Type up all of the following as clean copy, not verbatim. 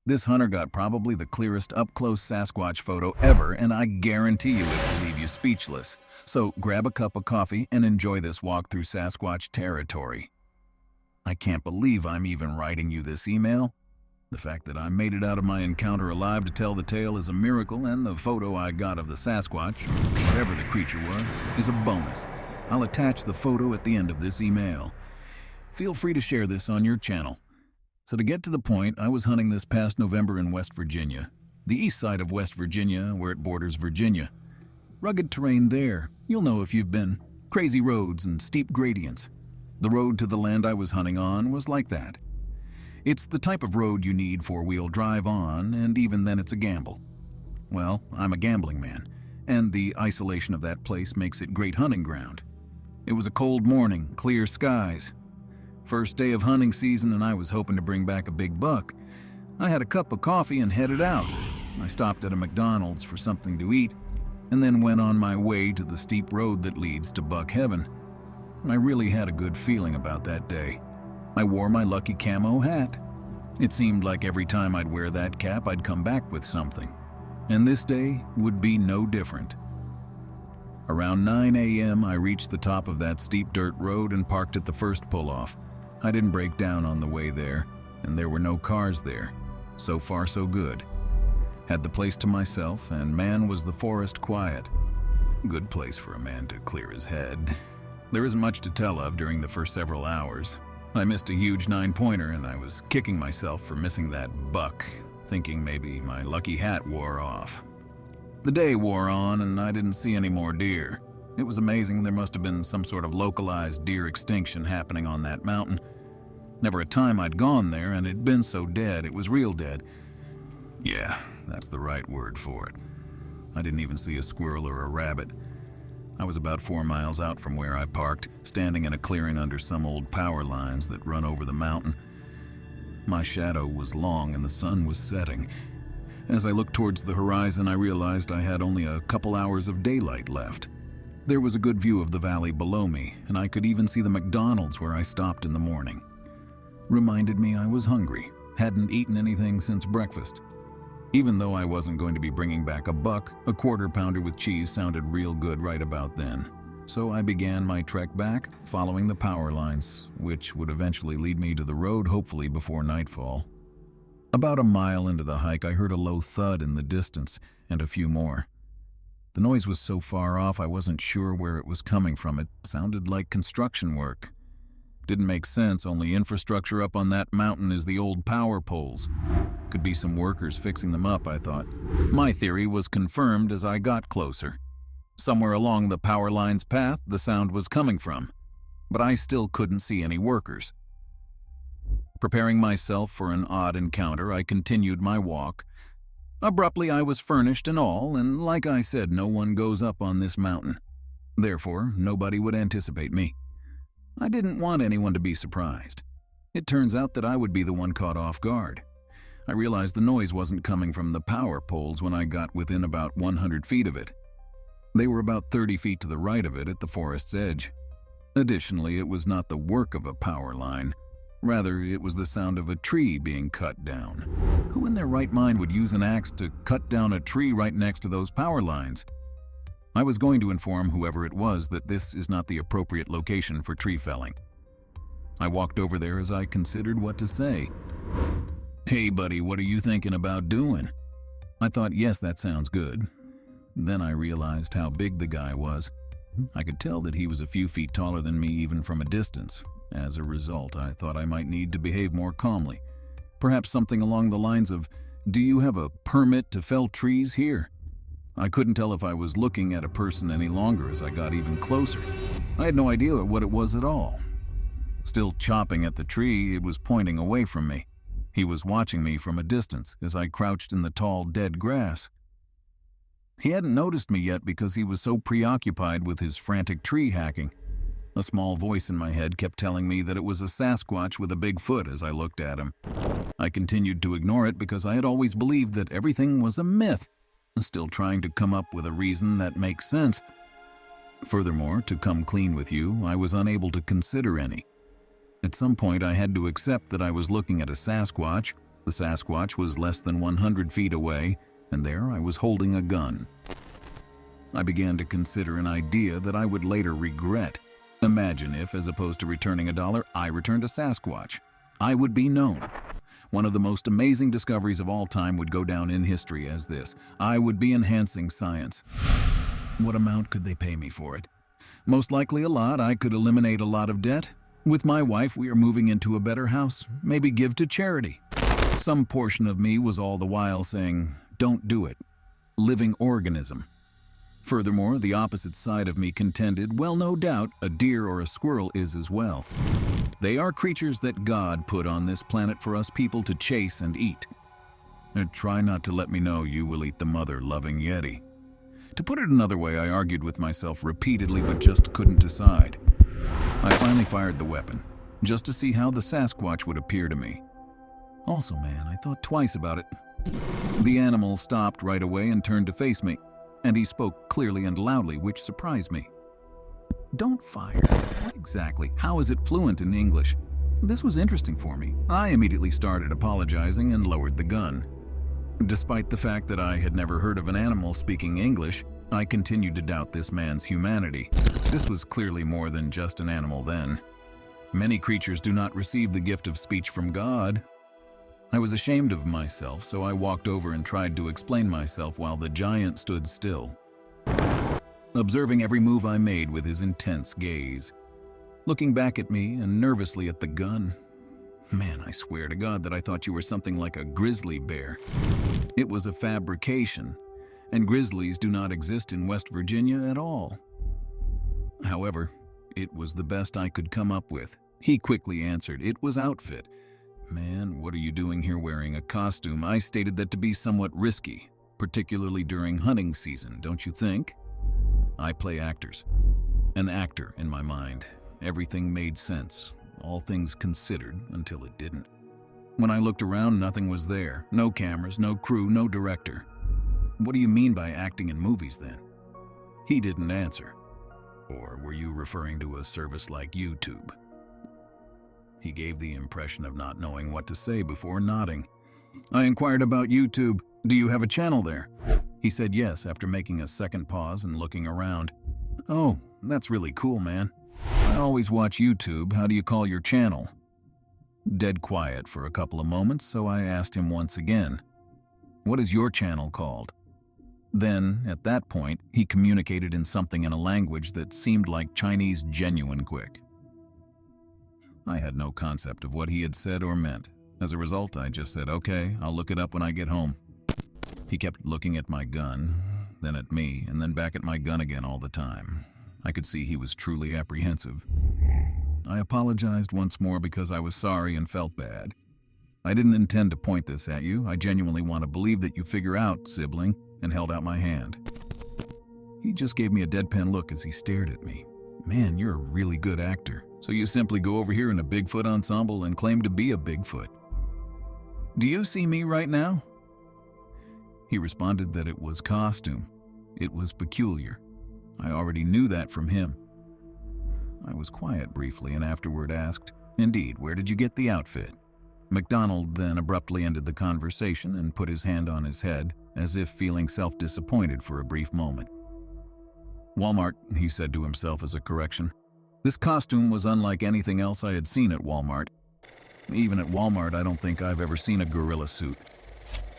This hunter got probably the clearest up-close Sasquatch photo ever, and I guarantee you it will leave you speechless. So grab a cup of coffee and enjoy this walk through Sasquatch territory. I can't believe I'm even writing you this email. The fact that I made it out of my encounter alive to tell the tale is a miracle, and the photo I got of the Sasquatch, or whatever the creature was, is a bonus. I'll attach the photo at the end of this email. Feel free to share this on your channel. So to get to the point, I was hunting this past November in West Virginia, the east side of West Virginia where it borders Virginia. Rugged terrain there, you'll know if you've been. Crazy roads and steep gradients. The road to the land I was hunting on was like that. It's the type of road you need four-wheel drive on, and even then it's a gamble. Well, I'm a gambling man, and the isolation of that place makes it great hunting ground. It was a cold morning, clear skies. First day of hunting season, and I was hoping to bring back a big buck. I had a cup of coffee and headed out. I stopped at a McDonald's for something to eat, and then went on my way to the steep road that leads to buck heaven. I really had a good feeling about that day. I wore my lucky camo hat. It seemed like every time I'd wear that cap, I'd come back with something. And this day would be no different. Around 9 a.m., I reached the top of that steep dirt road and parked at the first pull-off. I didn't break down on the way there, and there were no cars there. So far, so good. Had the place to myself, and man, was the forest quiet. Good place for a man to clear his head. There isn't much to tell of during the first several hours. I missed a huge 9-pointer, and I was kicking myself for missing that buck, thinking maybe my lucky hat wore off. The day wore on, and I didn't see any more deer. It was amazing. There must have been some sort of localized deer extinction happening on that mountain. Never a time I'd gone there, and it'd been so dead, it was real dead. Yeah, that's the right word for it. I didn't even see a squirrel or a rabbit. I was about 4 miles out from where I parked, standing in a clearing under some old power lines that run over the mountain. My shadow was long and the sun was setting. As I looked towards the horizon, I realized I had only a couple hours of daylight left. There was a good view of the valley below me, and I could even see the McDonald's where I stopped in the morning. Reminded me I was hungry, hadn't eaten anything since breakfast. Even though I wasn't going to be bringing back a buck, a quarter-pounder with cheese sounded real good right about then. So I began my trek back, following the power lines, which would eventually lead me to the road, hopefully before nightfall. About a mile into the hike, I heard a low thud in the distance, and a few more. The noise was so far off I wasn't sure where it was coming from. It sounded like construction work. Didn't make sense, only infrastructure up on that mountain is the old power poles. Could be some workers fixing them up, I thought. My theory was confirmed as I got closer. Somewhere along the power line's path, the sound was coming from, but I still couldn't see any workers. Preparing myself for an odd encounter, I continued my walk. Abruptly, I was furnished and all, and like I said, no one goes up on this mountain. Therefore, nobody would anticipate me. I didn't want anyone to be surprised. It turns out that I would be the one caught off guard. I realized the noise wasn't coming from the power poles when I got within about 100 feet of it. They were about 30 feet to the right of it at the forest's edge. Additionally, it was not the work of a power line. Rather, it was the sound of a tree being cut down. Who in their right mind would use an axe to cut down a tree right next to those power lines? I was going to inform whoever it was that this is not the appropriate location for tree felling. I walked over there as I considered what to say. "Hey buddy, what are you thinking about doing?" I thought, yes, that sounds good. Then I realized how big the guy was. I could tell that he was a few feet taller than me even from a distance. As a result, I thought I might need to behave more calmly. Perhaps something along the lines of, "Do you have a permit to fell trees here?" I couldn't tell if I was looking at a person any longer as I got even closer. I had no idea what it was at all. Still chopping at the tree, it was pointing away from me. He was watching me from a distance as I crouched in the tall, dead grass. He hadn't noticed me yet because he was so preoccupied with his frantic tree hacking. A small voice in my head kept telling me that it was a Sasquatch with a big foot as I looked at him. I continued to ignore it because I had always believed that everything was a myth, still trying to come up with a reason that makes sense. Furthermore, to come clean with you, I was unable to consider any. At some point, I had to accept that I was looking at a Sasquatch, The Sasquatch was less than 100 feet away, and there I was holding a gun. I began to consider an idea that I would later regret. Imagine if, as opposed to returning $1, I returned a Sasquatch. I would be known. One of the most amazing discoveries of all time would go down in history as this. I would be enhancing science. What amount could they pay me for it? Most likely a lot. I could eliminate a lot of debt. With my wife, we are moving into a better house. Maybe give to charity. Some portion of me was all the while saying, don't do it. Living organism. Furthermore, the opposite side of me contended, well, no doubt, a deer or a squirrel is as well. They are creatures that God put on this planet for us people to chase and eat. And try not to let me know you will eat the mother-loving Yeti. To put it another way, I argued with myself repeatedly but just couldn't decide. I finally fired the weapon, just to see how the Sasquatch would appear to me. Also, man, I thought twice about it. The animal stopped right away and turned to face me, and he spoke clearly and loudly, which surprised me. Don't fire. What exactly? How is it fluent in English? This was interesting for me. I immediately started apologizing and lowered the gun. Despite the fact that I had never heard of an animal speaking English, I continued to doubt this man's humanity. This was clearly more than just an animal then. Many creatures do not receive the gift of speech from God. I was ashamed of myself, so I walked over and tried to explain myself while the giant stood still, observing every move I made with his intense gaze, looking back at me and nervously at the gun. Man, I swear to God that I thought you were something like a grizzly bear. It was a fabrication, and grizzlies do not exist in West Virginia at all. However, it was the best I could come up with. He quickly answered, it was outfit. Man, what are you doing here wearing a costume? I stated that to be somewhat risky, particularly during hunting season, don't you think? I play actors. An actor in my mind. Everything made sense, all things considered, until it didn't. When I looked around, nothing was there. No cameras, no crew, no director. What do you mean by acting in movies then? He didn't answer. Or were you referring to a service like YouTube? He gave the impression of not knowing what to say before nodding. I inquired about YouTube. Do you have a channel there? He said yes after making a second pause and looking around. Oh, that's really cool, man. I always watch YouTube. How do you call your channel? Dead quiet for a couple of moments, so I asked him once again. What is your channel called? Then, at that point, he communicated in something in a language that seemed like Chinese genuine quick. I had no concept of what he had said or meant. As a result, I just said, okay, I'll look it up when I get home. He kept looking at my gun, then at me, and then back at my gun again all the time. I could see he was truly apprehensive. I apologized once more because I was sorry and felt bad. I didn't intend to point this at you. I genuinely want to believe that you figure out, sibling, and held out my hand. He just gave me a deadpan look as he stared at me. Man, you're a really good actor. So you simply go over here in a Bigfoot ensemble and claim to be a Bigfoot. Do you see me right now? He responded that it was costume. It was peculiar. I already knew that from him. I was quiet briefly and afterward asked, indeed, where did you get the outfit? MacDonald then abruptly ended the conversation and put his hand on his head, as if feeling self-disappointed for a brief moment. Walmart, he said to himself as a correction. This costume was unlike anything else I had seen at Walmart. Even at Walmart, I don't think I've ever seen a gorilla suit.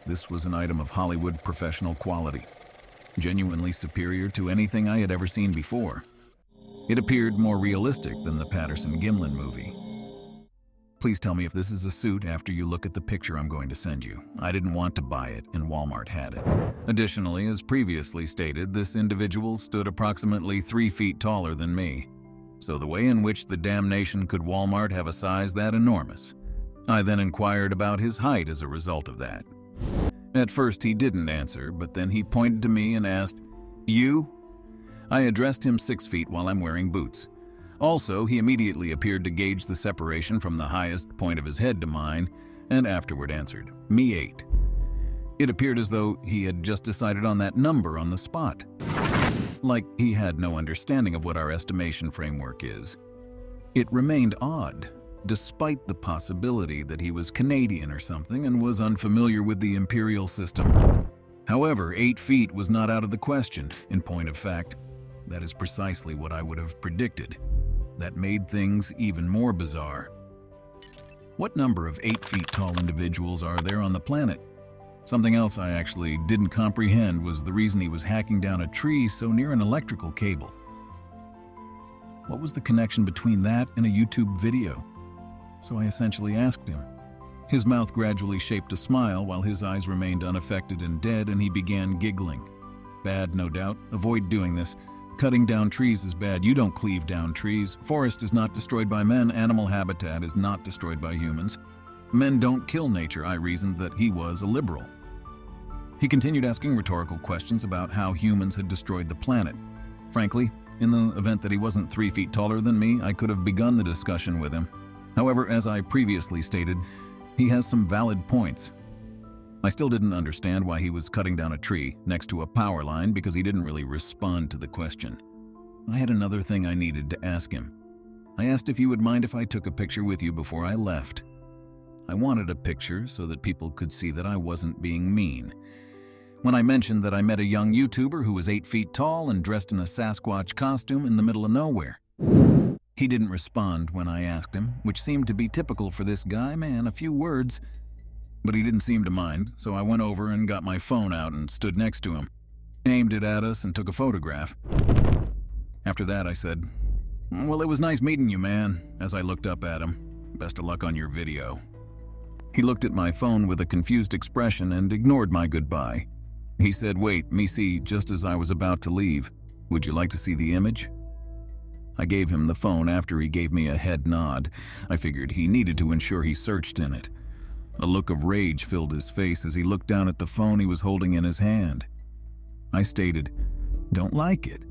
This was an item of Hollywood professional quality, genuinely superior to anything I had ever seen before. It appeared more realistic than the Patterson Gimlin movie. Please tell me if this is a suit after you look at the picture I'm going to send you. I didn't want to buy it, and Walmart had it. Additionally, as previously stated, this individual stood approximately 3 feet taller than me. So the way in which the damnation could Walmart have a size that enormous? I then inquired about his height as a result of that. At first he didn't answer, but then he pointed to me and asked, "You?" I addressed him 6 feet while I'm wearing boots. Also, he immediately appeared to gauge the separation from the highest point of his head to mine, and afterward answered, "Me 8." It appeared as though he had just decided on that number on the spot. Like he had no understanding of what our estimation framework is. It remained odd. despite the possibility that he was Canadian or something and was unfamiliar with the imperial system. However, 8 feet was not out of the question. In point of fact, that is precisely what I would have predicted. That made things even more bizarre. What number of 8 feet tall individuals are there on the planet? Something else I actually didn't comprehend was the reason he was hacking down a tree so near an electrical cable. What was the connection between that and a YouTube video? So I essentially asked him. His mouth gradually shaped a smile while his eyes remained unaffected and dead, and he began giggling. Bad, no doubt. Avoid doing this. Cutting down trees is bad. You don't cleave down trees. Forest is not destroyed by men. Animal habitat is not destroyed by humans. Men don't kill nature. I reasoned that he was a liberal. He continued asking rhetorical questions about how humans had destroyed the planet. Frankly, in the event that he wasn't 3 feet taller than me, I could have begun the discussion with him. However, as I previously stated, he has some valid points. I still didn't understand why he was cutting down a tree next to a power line because he didn't really respond to the question. I had another thing I needed to ask him. I asked if he would mind if I took a picture with you before I left. I wanted a picture so that people could see that I wasn't being mean. When I mentioned that I met a young YouTuber who was 8 feet tall and dressed in a Sasquatch costume in the middle of nowhere. He didn't respond when I asked him, which seemed to be typical for this guy, man, a few words. But he didn't seem to mind, so I went over and got my phone out and stood next to him, aimed it at us and took a photograph. After that, I said, "Well, it was nice meeting you, man," as I looked up at him. "Best of luck on your video." He looked at my phone with a confused expression and ignored my goodbye. He said, "Wait, me see," just as I was about to leave. "Would you like to see the image?" I gave him the phone after he gave me a head nod. I figured he needed to ensure he searched in it. A look of rage filled his face as he looked down at the phone he was holding in his hand. I stated, "Don't like it.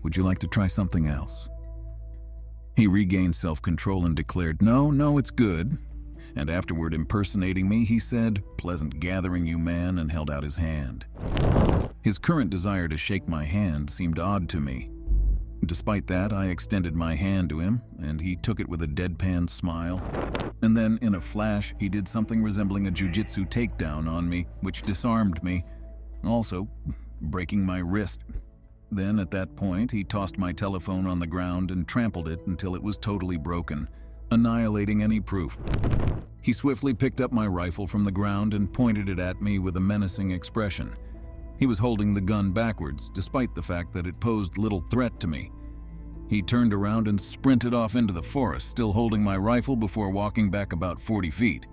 Would you like to try something else?" He regained self-control and declared, No, it's good." And afterward, impersonating me, he said, "Pleasant gathering, you man," and held out his hand. His current desire to shake my hand seemed odd to me. Despite that, I extended my hand to him, and he took it with a deadpan smile. And then, in a flash, he did something resembling a jiu-jitsu takedown on me, which disarmed me, also breaking my wrist. Then, at that point, he tossed my telephone on the ground and trampled it until it was totally broken, annihilating any proof. He swiftly picked up my rifle from the ground and pointed it at me with a menacing expression. He was holding the gun backwards, despite the fact that it posed little threat to me. He turned around and sprinted off into the forest, still holding my rifle, before walking back about 40 feet.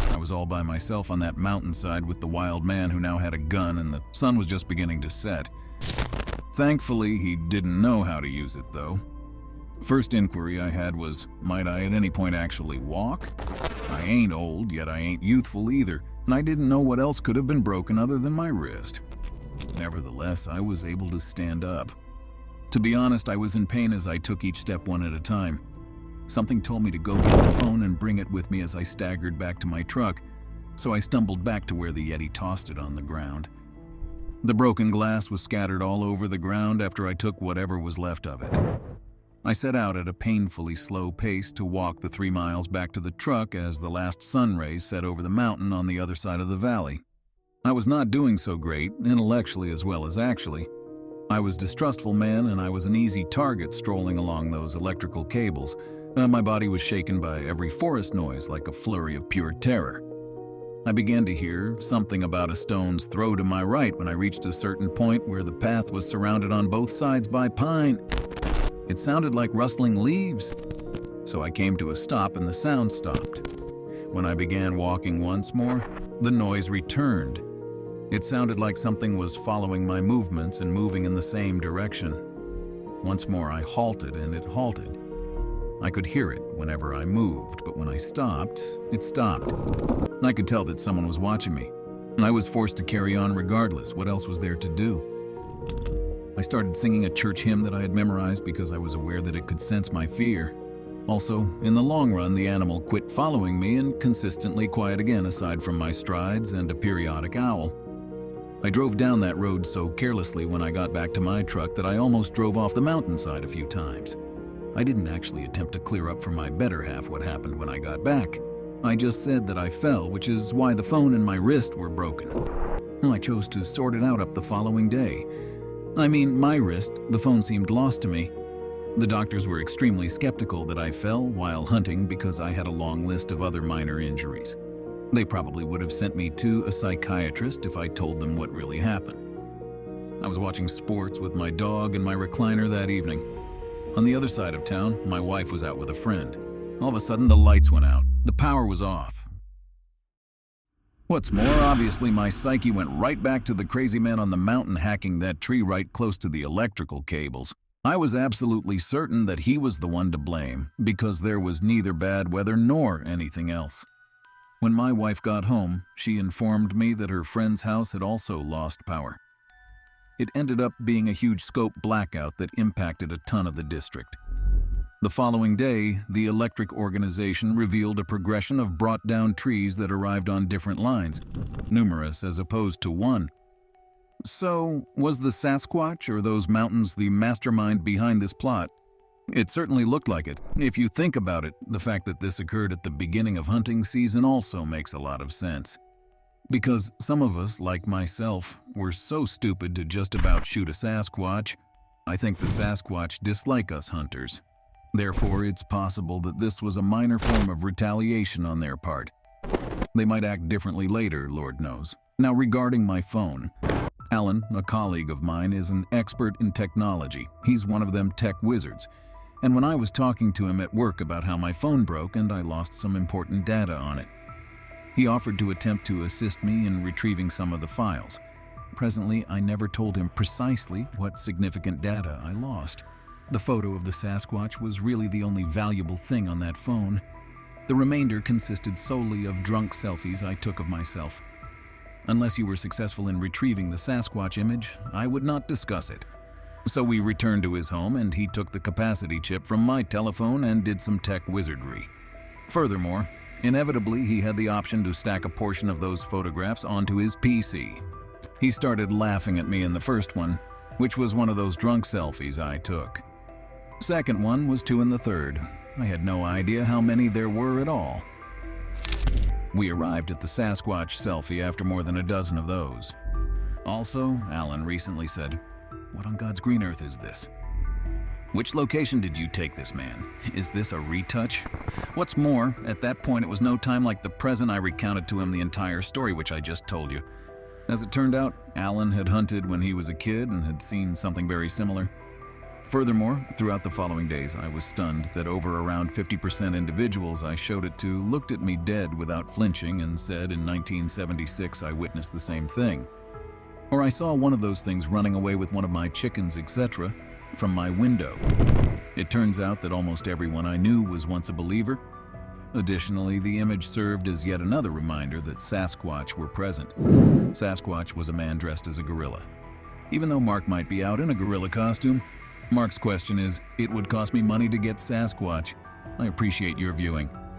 I was all by myself on that mountainside with the wild man who now had a gun, and the sun was just beginning to set. Thankfully, he didn't know how to use it, though. First inquiry I had was, might I at any point actually walk? I ain't old, yet I ain't youthful either, and I didn't know what else could have been broken other than my wrist. Nevertheless, I was able to stand up. To be honest, I was in pain as I took each step one at a time. Something told me to go get the phone and bring it with me as I staggered back to my truck, so I stumbled back to where the Yeti tossed it on the ground. The broken glass was scattered all over the ground after I took whatever was left of it. I set out at a painfully slow pace to walk the 3 miles back to the truck as the last sun rays set over the mountain on the other side of the valley. I was not doing so great, intellectually as well as actually. I was a distrustful man, and I was an easy target strolling along those electrical cables. My body was shaken by every forest noise like a flurry of pure terror. I began to hear something about a stone's throw to my right when I reached a certain point where the path was surrounded on both sides by pine. It sounded like rustling leaves, so I came to a stop and the sound stopped. When I began walking once more, the noise returned. It sounded like something was following my movements and moving in the same direction. Once more I halted, and it halted. I could hear it whenever I moved, but when I stopped, it stopped. I could tell that someone was watching me. I was forced to carry on regardless. What else was there to do? I started singing a church hymn that I had memorized because I was aware that it could sense my fear. Also, in the long run, the animal quit following me and consistently quiet again aside from my strides and a periodic owl. I drove down that road so carelessly when I got back to my truck that I almost drove off the mountainside a few times. I didn't actually attempt to clear up for my better half what happened when I got back. I just said that I fell, which is why the phone and my wrist were broken. I chose to sort it out up the following day. I mean, my wrist, the phone seemed lost to me. The doctors were extremely skeptical that I fell while hunting because I had a long list of other minor injuries. They probably would have sent me to a psychiatrist if I told them what really happened. I was watching sports with my dog in my recliner that evening. On the other side of town, my wife was out with a friend. All of a sudden, the lights went out. The power was off. What's more, obviously, my psyche went right back to the crazy man on the mountain hacking that tree right close to the electrical cables. I was absolutely certain that he was the one to blame, because there was neither bad weather nor anything else. When my wife got home, she informed me that her friend's house had also lost power. It ended up being a huge scope blackout that impacted a ton of the district. The following day, the electric organization revealed a progression of brought-down trees that arrived on different lines, numerous as opposed to one. So, was the Sasquatch or those mountains the mastermind behind this plot? It certainly looked like it. If you think about it, the fact that this occurred at the beginning of hunting season also makes a lot of sense. Because some of us, like myself, were so stupid to just about shoot a Sasquatch, I think the Sasquatch dislike us hunters. Therefore, it's possible that this was a minor form of retaliation on their part. They might act differently later, Lord knows. Now, regarding my phone, Alan, a colleague of mine, is an expert in technology. He's one of them tech wizards. And when I was talking to him at work about how my phone broke and I lost some important data on it, he offered to attempt to assist me in retrieving some of the files. Presently, I never told him precisely what significant data I lost. The photo of the Sasquatch was really the only valuable thing on that phone. The remainder consisted solely of drunk selfies I took of myself. Unless you were successful in retrieving the Sasquatch image, I would not discuss it. So we returned to his home and he took the capacity chip from my telephone and did some tech wizardry. Furthermore, inevitably he had the option to stack a portion of those photographs onto his PC. He started laughing at me in the first one, which was one of those drunk selfies I took. Second one was two in the third. I had no idea how many there were at all. We arrived at the Sasquatch selfie after more than a dozen of those. Also, Alan recently said, "What on God's green earth is this? Which location did you take this, man? Is this a retouch?" What's more, at that point it was no time like the present I recounted to him the entire story which I just told you. As it turned out, Alan had hunted when he was a kid and had seen something very similar. Furthermore, throughout the following days, I was stunned that over around 50% individuals I showed it to looked at me dead without flinching and said in 1976 I witnessed the same thing. Or I saw one of those things running away with one of my chickens, etc., from my window. It turns out that almost everyone I knew was once a believer. Additionally, the image served as yet another reminder that Sasquatch were present. Sasquatch was a man dressed as a gorilla. Even though Mark might be out in a gorilla costume, Mark's question is, it would cost me money to get Sasquatch. I appreciate your viewing.